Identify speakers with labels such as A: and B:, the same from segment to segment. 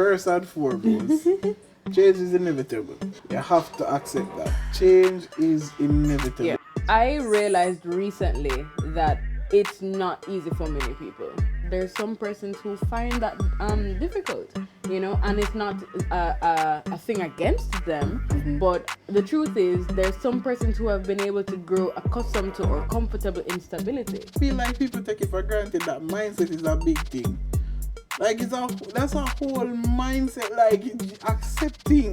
A: first and foremost, change is inevitable. You have to accept that. Change is inevitable.
B: Yeah. I realized recently that it's not easy for many people. There's some persons who find that difficult, and it's not a thing against them, but the truth is there's some persons who have been able to grow accustomed to or comfortable in stability.
A: I feel like people take it for granted that mindset is a big thing. Like that's a whole mindset, like accepting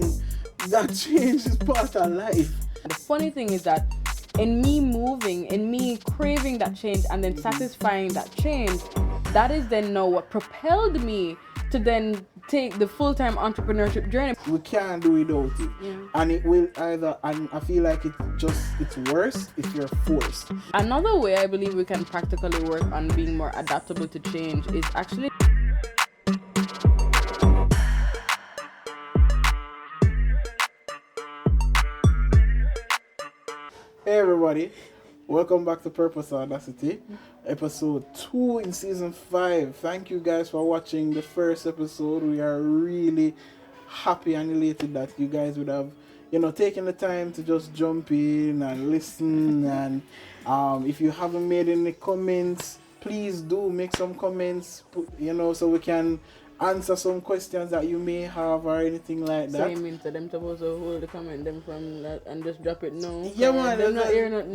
A: that change is part of life.
B: The funny thing is that in me craving that change and then satisfying that change, that is then now what propelled me to then take the full-time entrepreneurship journey.
A: We can't do without it. And it will either, and I feel like it's worse if you're forced.
B: Another way I believe we can practically work on being more adaptable to change is actually
A: Hey everybody, welcome back to Purpose Audacity, episode 2 in season 5. Thank you guys for watching the first episode. We are really happy and elated that you guys would have, taken the time to just jump in and listen. And if you haven't made any comments, please do make some comments, so we can answer some questions that you may have or anything like that.
B: So you mean to them supposed to hold the comment them from that and just drop it now?
A: Yeah man,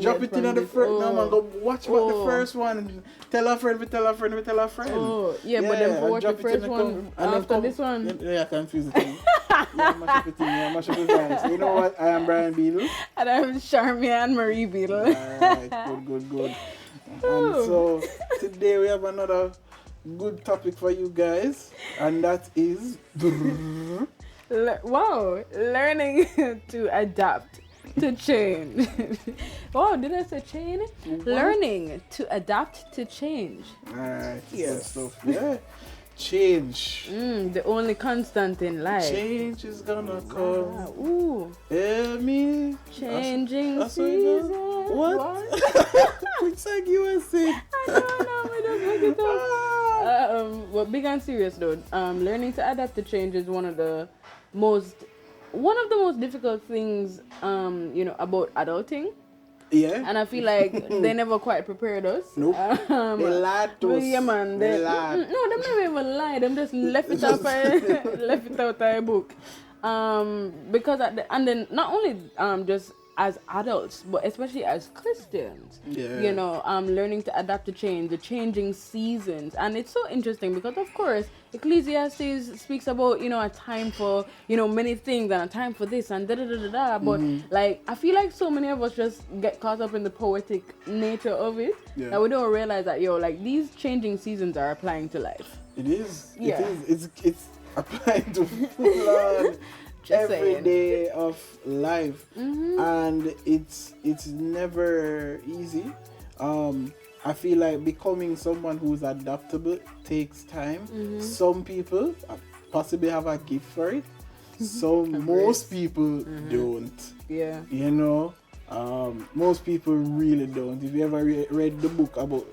A: drop it in the first. No man, go watch what the first one. Tell a friend, we tell a friend, we tell a friend.
B: Oh yeah, but then for watch the first one after this one.
A: Yeah, confuse it. Yeah, mash up the vibes. You know what? I am Brian Beadle.
B: And I'm Charmian Marie Beadle.
A: Alright, good. And so today we have another good topic for you guys, and that is
B: learning to adapt to change. Oh, did I say change? What? Learning to adapt to change.
A: Alright, yes. Stuff. Yeah. Change.
B: The only constant in life.
A: Change is gonna come.
B: Ooh.
A: Me.
B: Changing seasons.
A: What? Which song you were saying?
B: I don't know. We don't look it up. But big and serious though, learning to adapt to change is one of the most difficult things, about adulting.
A: Yeah.
B: And I feel like they never quite prepared us.
A: Nope. They lied to us.
B: Yeah, man. They lied. No, they never even lied. Them just left it out of a book. Because and then not only just as adults, but especially as Christians, learning to adapt to change, the changing seasons. And it's so interesting because, of course, Ecclesiastes speaks about, a time for, many things and a time for this and da-da-da-da-da. But, I feel like so many of us just get caught up in the poetic nature of it that we don't realize that, these changing seasons are applying to life.
A: It is. Yeah. It is. It's applying to full-on every day of life, and it's never easy. I feel like becoming someone who's adaptable takes time. Some people possibly have a gift for it. Most people don't.
B: Yeah.
A: Most people really don't. If you ever read the book or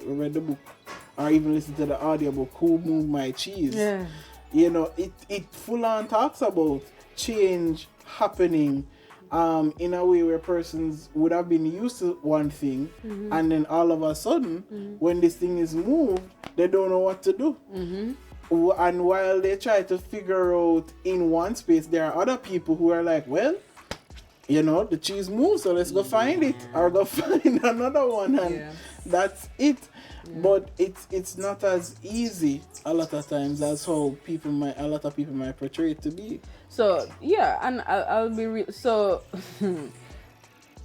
A: even listened to the audiobook, Who Moved My Cheese?
B: Yeah.
A: It full on talks about change happening in a way where persons would have been used to one thing, and then all of a sudden when this thing is moved, they don't know what to do. And while they try to figure out in one space, there are other people who are like, well, the cheese moved, so let's go find it or go find another one, and that's it. But it's not as easy a lot of times as how a lot of people might portray it to be.
B: So yeah, and I'll be real. So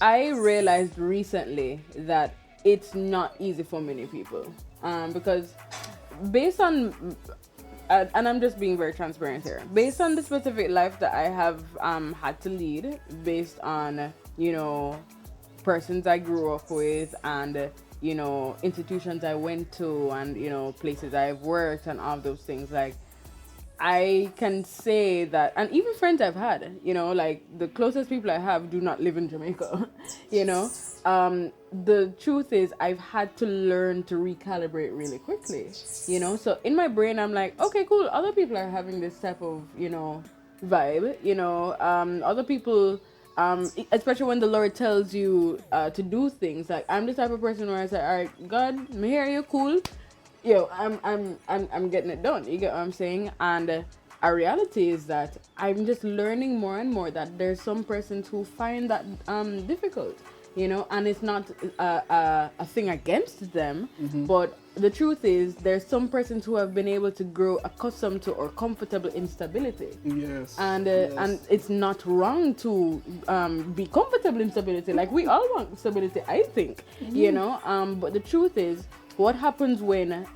B: I realized recently that it's not easy for many people, because based on and I'm just being very transparent here, based on the specific life that I have had to lead, based on persons I grew up with and institutions I went to and places I've worked and all those things, I can say that, and even friends I've had, the closest people I have do not live in Jamaica, the truth is I've had to learn to recalibrate really quickly, you know. So in my brain I'm like, okay, cool, other people are having this type of, you know, vibe, you know. Other people, especially when the Lord tells you to do things, like I'm the type of person where I say, all right, God, me hear you, cool, yo, I'm getting it done. You get what I'm saying? And our reality is that I'm just learning more and more that there's some persons who find that difficult, you know, and it's not a thing against them, but the truth is there's some persons who have been able to grow accustomed to or comfortable in stability.
A: Yes.
B: And
A: yes.
B: and it's not wrong to be comfortable in stability. Like we all want stability, I think, you know. But the truth is, what happens when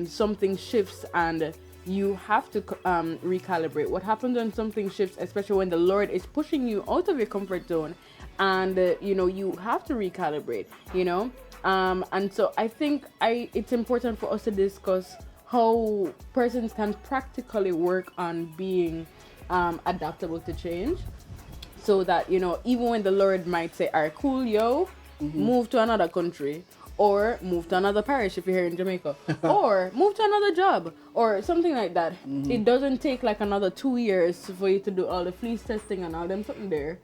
B: something shifts and you have to recalibrate? What happens when something shifts, especially when the Lord is pushing you out of your comfort zone, and you know, you have to recalibrate, you know. And so I think it's important for us to discuss how persons can practically work on being adaptable to change, so that, you know, even when the Lord might say, all right, cool, yo, move to another country, or move to another parish if you're here in Jamaica, or move to another job, or something like that. It doesn't take like another 2 years for you to do all the fleece testing and all them something there,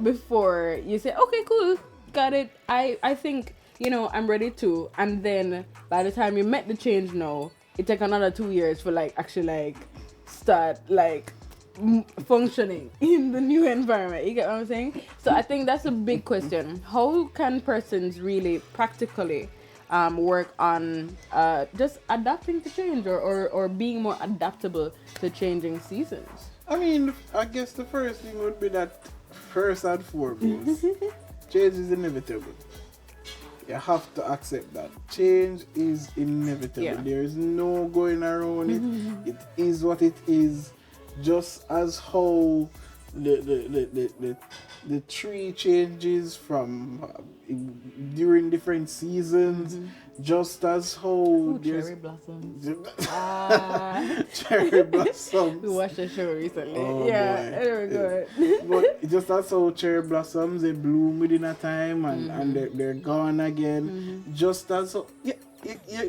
B: before you say, okay, cool, got it. I think, you know, I'm ready to. And then by the time you met the change now, it take another 2 years for like actually like start like functioning in the new environment. You get what I'm saying? So I think that's a big question. How can persons really practically work on just adapting to change, or being more adaptable to changing seasons?
A: I mean, I guess the first thing would be that, first and foremost, change is inevitable. You have to accept that. Change is inevitable.
B: Yeah.
A: There is no going around it. It is what it is. Just as how the tree changes from during different seasons, just as how
B: Cherry blossoms.
A: Cherry blossoms.
B: We watched a show recently.
A: Oh,
B: yeah,
A: boy.
B: very good.
A: But just as how cherry blossoms, they bloom within a time and they're gone again. Just as how,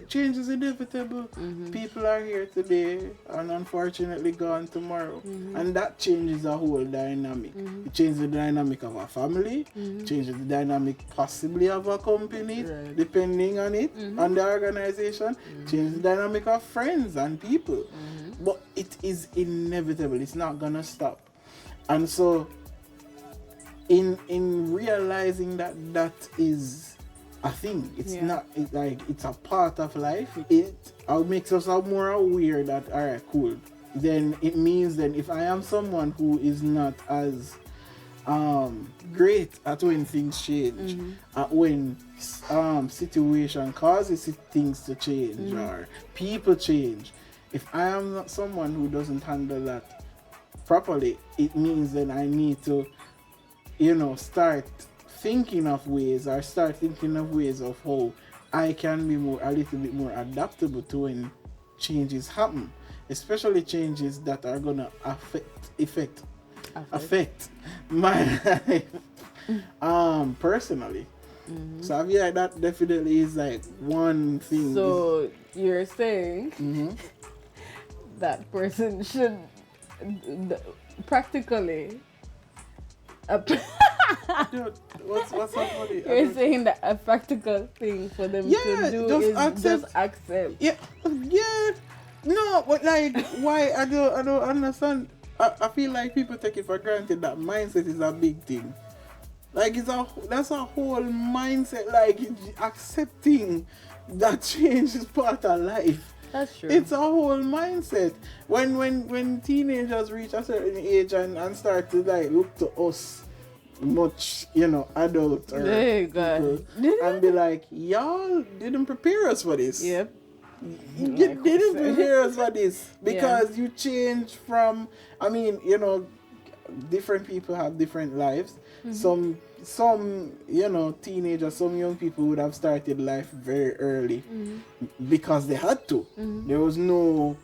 A: change is inevitable. People are here today and unfortunately gone tomorrow. And that changes the whole dynamic. It changes the dynamic of a family, changes the dynamic possibly of a company,
B: Right.
A: depending on it, on the organization, changes the dynamic of friends and people. But it is inevitable. It's not gonna stop. And so in realizing that is a thing, it's not it's a part of life. It makes us more aware that, all right, cool, then it means then if I am someone who is not as great at when things change, when situation causes things to change or people change, if I am not someone who doesn't handle that properly, it means then I need to, you know, start thinking of ways of how I can be a little bit more adaptable to when changes happen, especially changes that are gonna affect my life personally. So I feel like that definitely is like one thing.
B: So you're saying that person should practically
A: Dude, what's up with it?
B: You're saying that a practical thing for them to do is just accept.
A: Yeah. No, but like, why? I don't understand. I feel like people take it for granted that mindset is a big thing. Like that's a whole mindset. Like accepting that change is part of life.
B: That's true.
A: It's a whole mindset. When teenagers reach a certain age and start to like look to us much, you know, adult or people, and be like, y'all didn't prepare us for this.
B: Yep.
A: You didn't prepare us for this because you changed from, I mean, you know, different people have different lives. Some, you know, teenagers, some young people would have started life very early because they had to. There was no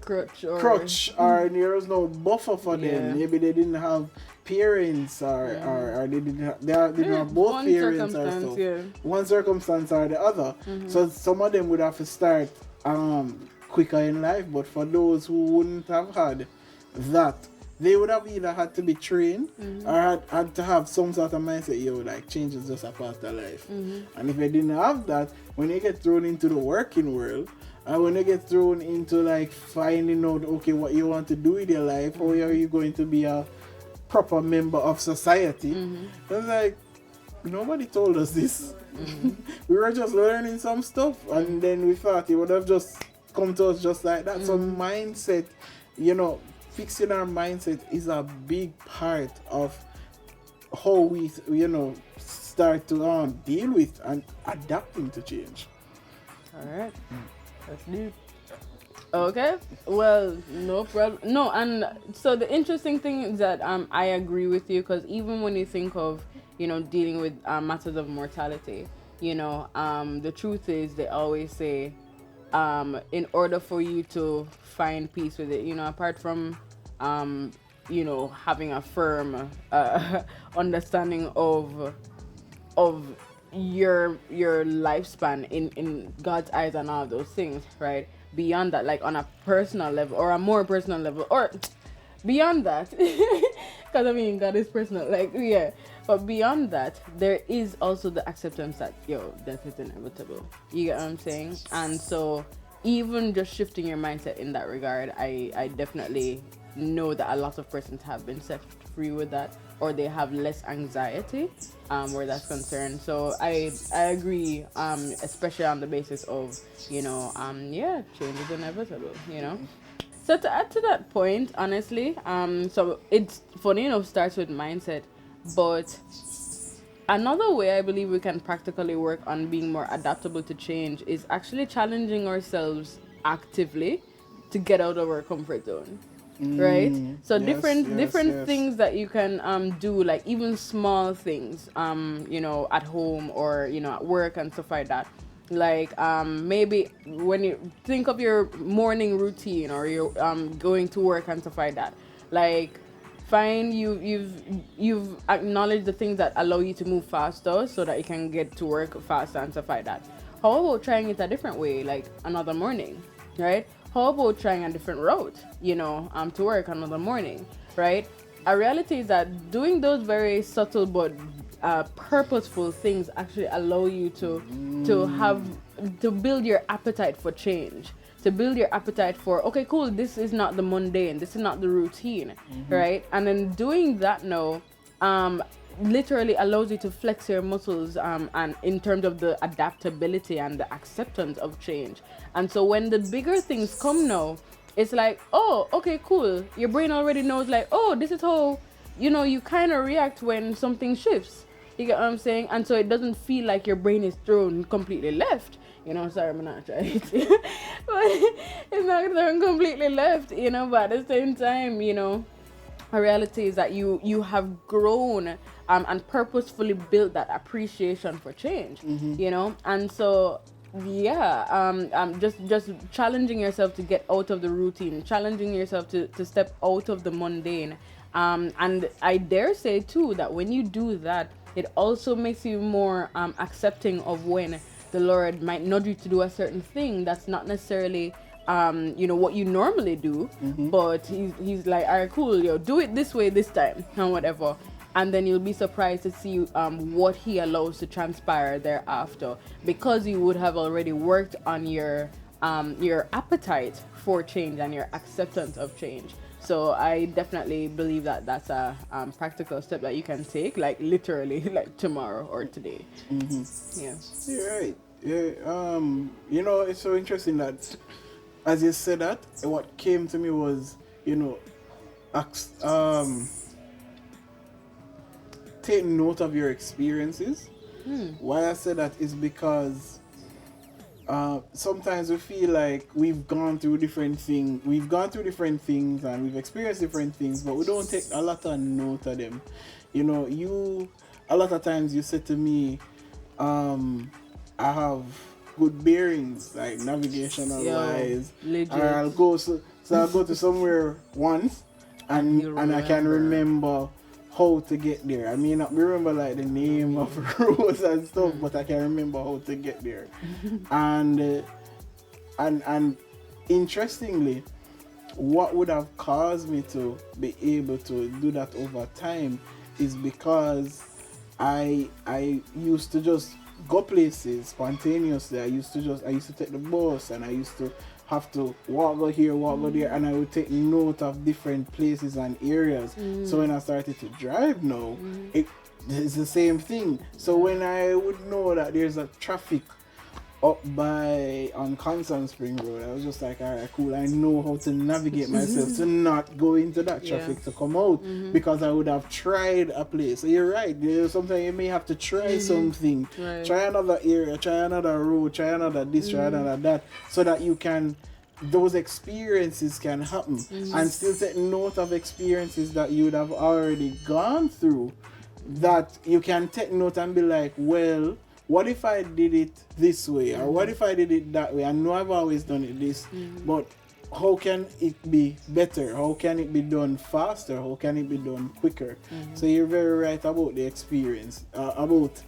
B: crutch
A: or there was no buffer for them. Maybe they didn't have parents or they didn't have both parents or stuff. One circumstance or the other. So some of them would have to start quicker in life, but for those who wouldn't have had that, they would have either had to be trained or had to have some sort of mindset, like change is just a part of life. And if they didn't have that, when you get thrown into the working world, and when you get thrown into like finding out, okay, what you want to do with your life, how are you going to be a proper member of society, it's like, nobody told us this. We were just learning some stuff, and then we thought it would have just come to us just like that. So mindset, fixing our mindset is a big part of how we, start to deal with and adapting to change.
B: All right, that's deep. Okay, well, no problem. No, and so the interesting thing is that I agree with you, because even when you think of, dealing with matters of mortality, the truth is they always say, in order for you to find peace with it, apart from having a firm understanding of your lifespan in God's eyes and all of those things, right? Beyond that, like on a personal level or a more personal level, or beyond that, because God is personal, but beyond that, there is also the acceptance that death is inevitable. You get what I'm saying? And so even just shifting your mindset in that regard, I definitely know that a lot of persons have been set free with that, or they have less anxiety where that's concerned. So I agree, especially on the basis of change is inevitable. So to add to that point, honestly, so it's funny enough starts with mindset, but another way I believe we can practically work on being more adaptable to change is actually challenging ourselves actively to get out of our comfort zone. Right? So different things that you can do, like even small things, at home or, at work and stuff like that. Like maybe when you think of your morning routine or you're going to work and stuff like that, like fine, you've acknowledged the things that allow you to move faster so that you can get to work faster and stuff like that. How about trying it a different way, like another morning, right? How about trying a different route, to work another morning, right? A reality is that doing those very subtle but purposeful things actually allow you to build your appetite for change, to build your appetite for, okay, cool, this is not the mundane, this is not the routine, right? And then doing that now, literally allows you to flex your muscles and in terms of the adaptability and the acceptance of change. And so when the bigger things come now, it's like, oh, okay, cool, your brain already knows, like, oh, this is how you kind of react when something shifts. You get what I'm saying? And so it doesn't feel like your brain is thrown completely left. Sorry, I'm not trying to, but it's not thrown completely left, but at the same time, a reality is that you have grown and purposefully built that appreciation for change, and so just challenging yourself to get out of the routine, challenging yourself to step out of the mundane, and I dare say too that when you do that, it also makes you more accepting of when the Lord might nudge you to do a certain thing that's not necessarily what you normally do, but he's like, all right, cool, do it this way this time and whatever. And then you'll be surprised to see what he allows to transpire thereafter, because you would have already worked on your appetite for change and your acceptance of change. So I definitely believe that that's a practical step that you can take, like literally, like tomorrow or today. Yeah.
A: You're right. Yeah. It's so interesting that, as you said that, what came to me was, take note of your experiences. Why I said that is because sometimes we feel like we've gone through different things and we've experienced different things, but we don't take a lot of note of them. A lot of times you say to me, I have good bearings, like navigational wise, or I'll go So I go to somewhere once, and I can remember how to get there. I may not remember like the name of roads and stuff, but I can remember how to get there. And interestingly, what would have caused me to be able to do that over time is because I used to just go places spontaneously. I used to take the bus, and I used to have to walk go here, walk go there, and I would take note of different places and areas. So when I started to drive now, it's the same thing. So when I would know that there's a traffic up on Constant Spring Road, I was just like, alright, cool, I know how to navigate myself to not go into that traffic to come out, because I would have tried a place. So you're right, sometimes you may have to try something, try another area, try another road, try another this, try another that, so that you can, those experiences can happen, and still take note of experiences that you would have already gone through, that you can take note and be like, well, what if I did it this way, or what if I did it that way? I know I've always done it this, but how can it be better? How can it be done faster? How can it be done quicker? So you're very right about the experience, about,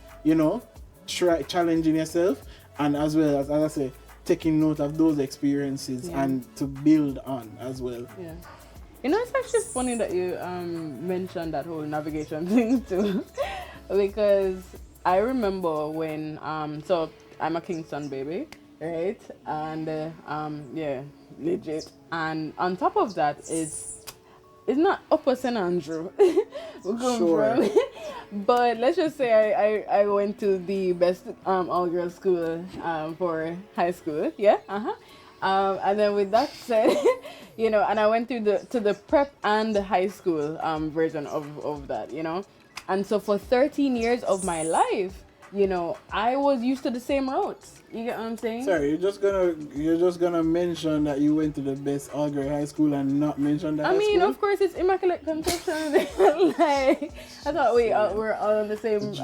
A: challenging yourself, and as well as I say, taking note of those experiences and to build on as well. Yeah.
B: It's actually funny that you mentioned that whole navigation thing too, because I remember when, so I'm a Kingston baby, right? And legit. And on top of that, it's not Upper St. Andrew. We're going from. But let's just say I went to the best all-girls school for high school. Yeah. And then with that said, and I went to the prep and the high school version of that, And so for 13 years of my life, I was used to the same routes. You get what I'm saying?
A: Sorry, you're just gonna mention that you went to the best all-girl high school and not mention that.
B: Of course, it's Immaculate Conception. Like, I thought we're all on the same.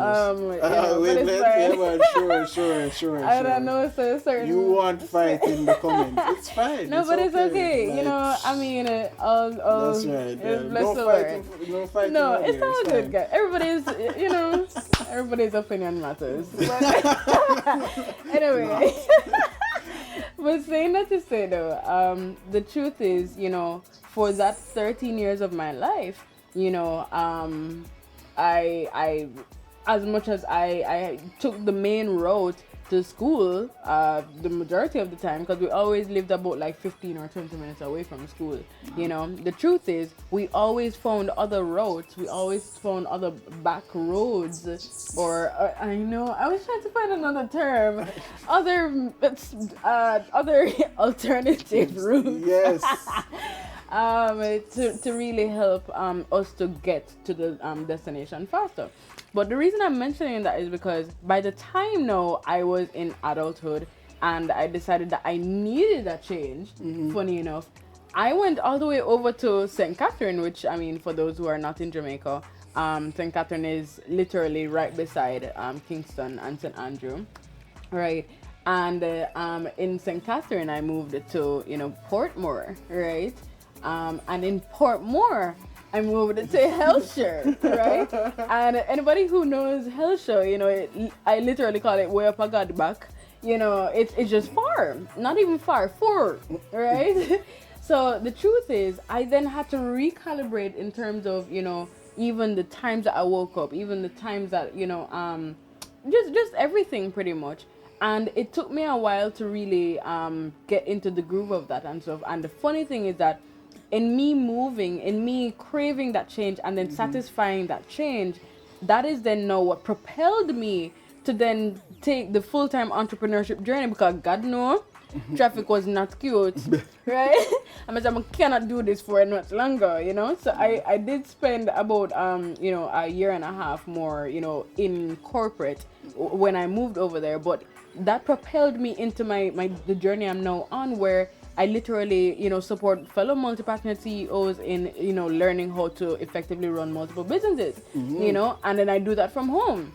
B: Sure.
A: I
B: don't know, so certain.
A: You want fight in the comments? It's fine.
B: No, but it's okay. That's
A: right. No fighting.
B: No, it's all good, guys. Everybody's opinion matters. Anyway, but saying that to say though, the truth is, for that 13 years of my life, I as much as I took the main road to school, the majority of the time, because we always lived about like 15 or 20 minutes away from school. The truth is, we always found other roads. We always found other back roads, or I was trying to find another term, other alternative routes.
A: Yes.
B: To really help us to get to the destination faster. But the reason I'm mentioning that is because by the time now I was in adulthood and I decided that I needed a change, funny enough, I went all the way over to St. Catherine, which, for those who are not in Jamaica, St. Catherine is literally right beside Kingston and St. Andrew, right? And in St. Catherine, I moved to, Portmore, right? And in Portmore, I moved to Hellshire, right? And anybody who knows Hellshire, I literally call it way up a god back. It's just far, not even far, right? So the truth is, I then had to recalibrate in terms of, even the times that I woke up, even the times that, just everything pretty much. And it took me a while to really get into the groove of that and stuff. And the funny thing is that in me moving, in me craving that change and then satisfying that change, that is then now what propelled me to then take the full-time entrepreneurship journey, because God knows traffic was not cute, right? I cannot do this for much longer, So I did spend about, a year and a half more, in corporate when I moved over there. But that propelled me into the journey I'm now on, where I literally, support fellow multi-passionate CEOs in, learning how to effectively run multiple businesses, and then I do that from home.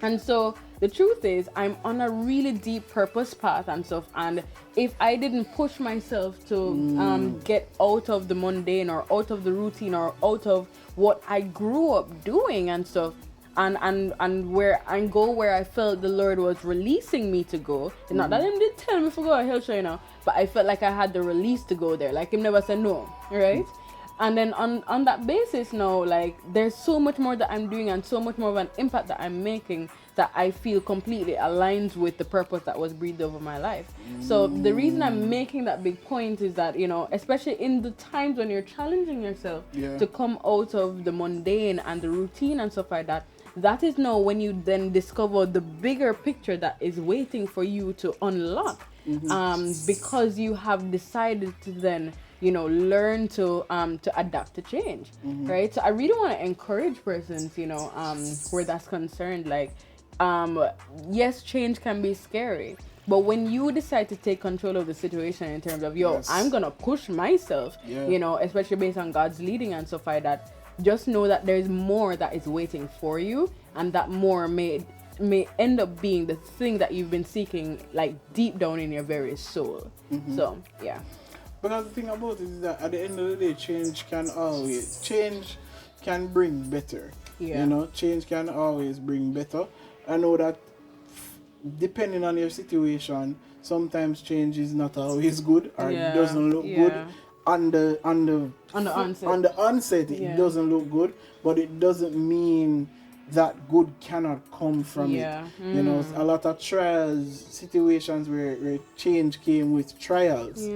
B: And so the truth is, I'm on a really deep purpose path and stuff. And if I didn't push myself to get out of the mundane or out of the routine or out of what I grew up doing and stuff, and where I go where I felt the Lord was releasing me to go. And not that Him did tell me to go, He'll show you now, but I felt like I had the release to go there. Like Him never said no, right? And then on that basis now, like there's so much more that I'm doing and so much more of an impact that I'm making that I feel completely aligns with the purpose that was breathed over my life. So the reason I'm making that big point is that, you know, especially in the times when you're challenging yourself to come out of the mundane and the routine and stuff like that, that is now when you then discover the bigger picture that is waiting for you to unlock, because you have decided to then, you know, learn to adapt to change, right? So I really want to encourage persons, you know, where that's concerned, like, yes, change can be scary, but when you decide to take control of the situation in terms of, I'm gonna push myself, you know, especially based on God's leading and stuff like that, just know that there's more that is waiting for you, and that more may end up being the thing that you've been seeking, like deep down in your very soul. So yeah.
A: Because the thing about it is that at the end of the day, change can bring better. You know, change can always bring better. I know that depending on your situation, sometimes change is not always good, or it doesn't look good. On the onset, it doesn't look good, but it doesn't mean that good cannot come from it. You know, a lot of trials, situations where change came with trials.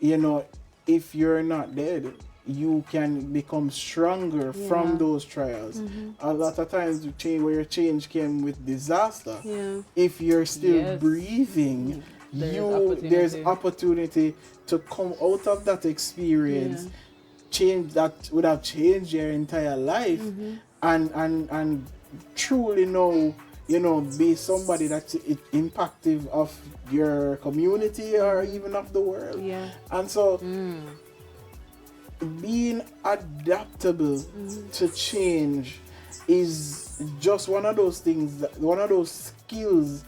A: You know, if you're not dead, you can become stronger from those trials. A lot of times where your change came with disaster, if you're still breathing, there's opportunity to come out of that experience, change that would have changed your entire life, and truly know, you know, be somebody that's impactive of your community or even of the world. And so being adaptable to change is just one of those things, one of those skills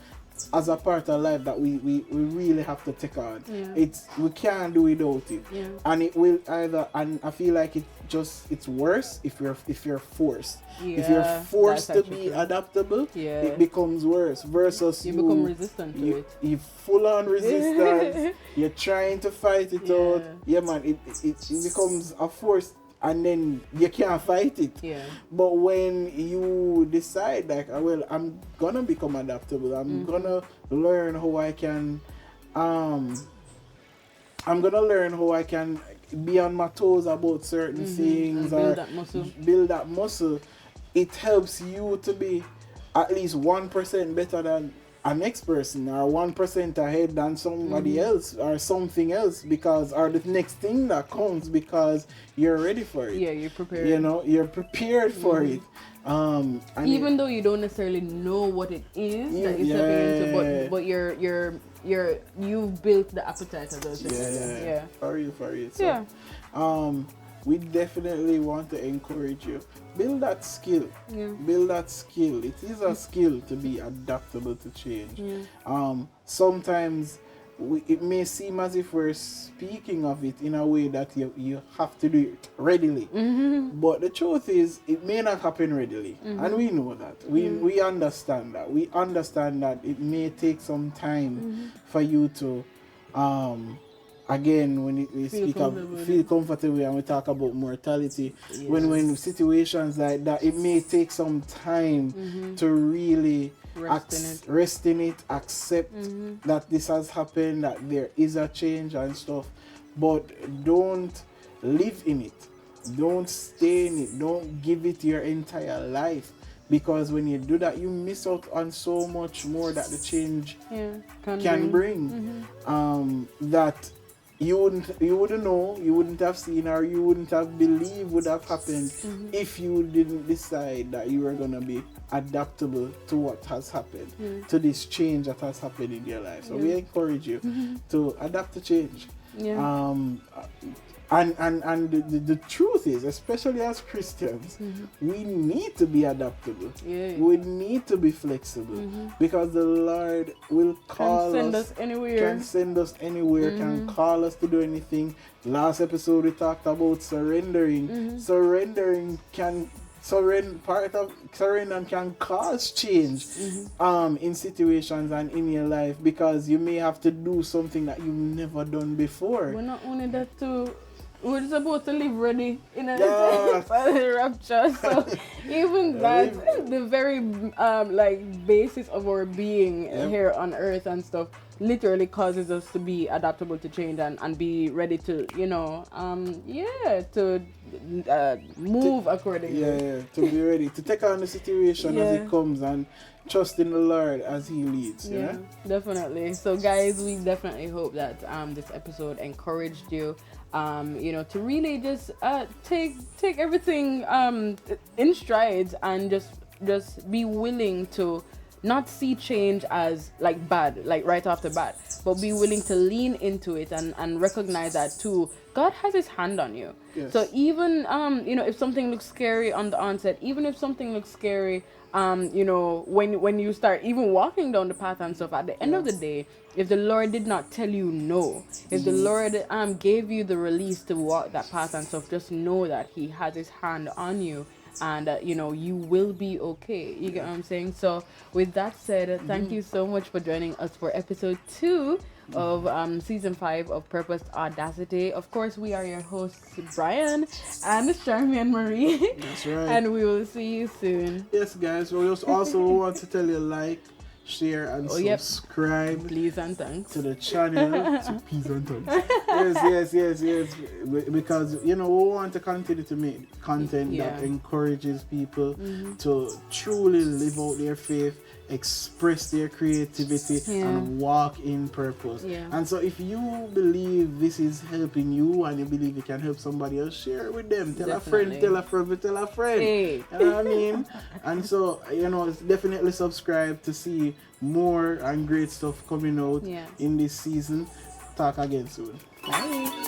A: as a part of life that we really have to take on. We can't do without it. And it will either, and I feel like it's worse if you're forced. If you're forced to be adaptable, it becomes worse versus
B: you become resistant to it.
A: You full on resistance. You're trying to fight it out. It becomes a force, and then you can't fight it. But when you decide, like, well, I'm gonna become adaptable, I'm gonna learn how I can be on my toes about certain things, or build that muscle. It helps you to be at least 1% better than a next person, or 1% ahead than somebody else, or something else, because, or the next thing that comes, because you're ready for it.
B: You're prepared.
A: You know, you're prepared for it. And
B: even though you don't necessarily know what it is that you're stepping into, but you've built the appetite of those things.
A: For you. So, we definitely want to encourage you. Build that skill. Build that skill. It is a skill to be adaptable to change. Sometimes it may seem as if we're speaking of it in a way that you have to do it readily. But the truth is, it may not happen readily. And we know that. We understand that. We understand that it may take some time for you to again, when we feel comfortable and we talk about mortality, when situations like that, it may take some time to really rest in it, accept that this has happened, that there is a change and stuff. But don't live in it. Don't stay in it. Don't give it your entire life. Because when you do that, you miss out on so much more that the change can bring. That you wouldn't know, you wouldn't have seen, or you wouldn't have believed would have happened if you didn't decide that you were going to be adaptable to what has happened, to this change that has happened in your life. So we encourage you to adapt to change. And the truth is, especially as Christians, we need to be adaptable.
B: Yeah.
A: We need to be flexible because the Lord will call
B: Can send us anywhere.
A: Can send us anywhere. Can call us to do anything. Last episode we talked about surrendering. Surrendering can surrender can cause change in situations and in your life, because you may have to do something that you've never done before.
B: We're not only that too, we're supposed to live ready in a
A: Yeah.
B: rapture. So even that, the very like basis of our being here on earth and stuff, literally causes us to be adaptable to change and be ready to, you know, to move accordingly.
A: Yeah, to be ready to take on the situation as it comes and trust in the Lord as He leads.
B: Yeah, definitely. So, guys, we definitely hope that this episode encouraged you, you know, to really just take everything in strides and just be willing to not see change as like bad, like right off the bat, but be willing to lean into it and recognize that too, God has His hand on you.
A: Yes.
B: So even you know, if something looks scary on the onset, even if something looks scary you know, when you start even walking down the path and stuff, at the end of the day, if the Lord did not tell you no, if the Lord gave you the release to walk that path and stuff, just know that He has His hand on you. And you know, you will be okay. You get what I'm saying? So with that said, thank you so much for joining us for episode 2 of season 5 of Purposed Audacity. Of course, we are your hosts, Brian and Charmy and Marie.
A: That's right.
B: And we will see you soon.
A: Yes, guys. We also want to tell you, like, share, and subscribe.
B: Please and thanks
A: to the channel. So please and thanks. Yes. Because, you know, we want to continue to make content that encourages people to truly live out their faith, express their creativity, and walk in purpose. And so if you believe this is helping you and you believe it can help somebody else, share it with them. Tell a friend. Hey. You know what I mean? And so, you know, definitely subscribe to see more and great stuff coming out in this season. Talk again soon.
B: Bye.